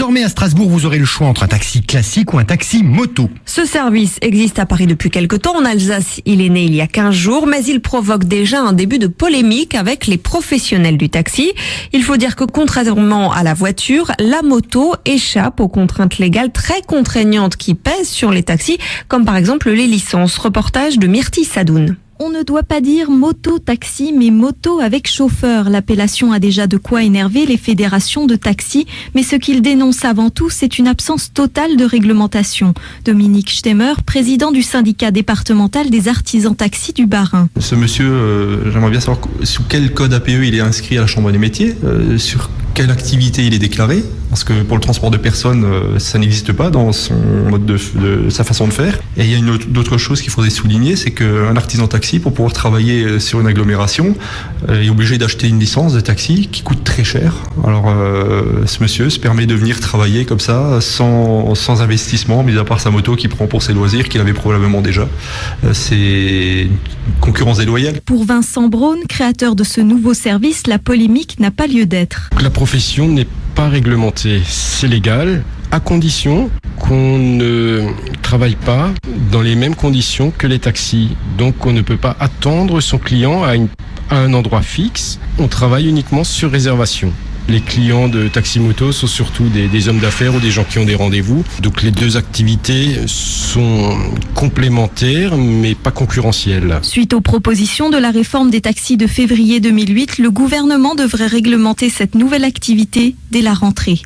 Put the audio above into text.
Désormais à Strasbourg, vous aurez le choix entre un taxi classique ou un taxi moto. Ce service existe à Paris depuis quelque temps. En Alsace, il est né il y a 15 jours, mais il provoque déjà un début de polémique avec les professionnels du taxi. Il faut dire que contrairement à la voiture, la moto échappe aux contraintes légales très contraignantes qui pèsent sur les taxis, comme par exemple les licences. Reportage de Myrtille Sadoun. On ne doit pas dire moto-taxi, mais moto avec chauffeur. L'appellation a déjà de quoi énerver les fédérations de taxi, mais ce qu'ils dénoncent avant tout, c'est une absence totale de réglementation. Dominique Stemmer, président du syndicat départemental des artisans taxi du Bas-Rhin. Ce monsieur, j'aimerais bien savoir sous quel code APE il est inscrit à la Chambre des métiers, sur quelle activité il est déclaré, parce que pour le transport de personnes, ça n'existe pas dans son mode de sa façon de faire. Et il y a d'autres choses qu'il faudrait souligner, c'est qu'un artisan taxi, pour pouvoir travailler sur une agglomération, est obligé d'acheter une licence de taxi qui coûte très cher. Alors ce monsieur se permet de venir travailler comme ça, sans investissement, mis à part sa moto qu'il prend pour ses loisirs, qu'il avait probablement déjà. C'est une concurrence déloyale. Pour Vincent Braun, créateur de ce nouveau service, la polémique n'a pas lieu d'être. La profession n'est pas réglementée, c'est légal, à condition qu'on ne travaille pas dans les mêmes conditions que les taxis. Donc on ne peut pas attendre son client à un endroit fixe, on travaille uniquement sur réservation. Les clients de taxi-moto sont surtout des hommes d'affaires ou des gens qui ont des rendez-vous. Donc les deux activités sont complémentaires mais pas concurrentielles. Suite aux propositions de la réforme des taxis de février 2008, le gouvernement devrait réglementer cette nouvelle activité dès la rentrée.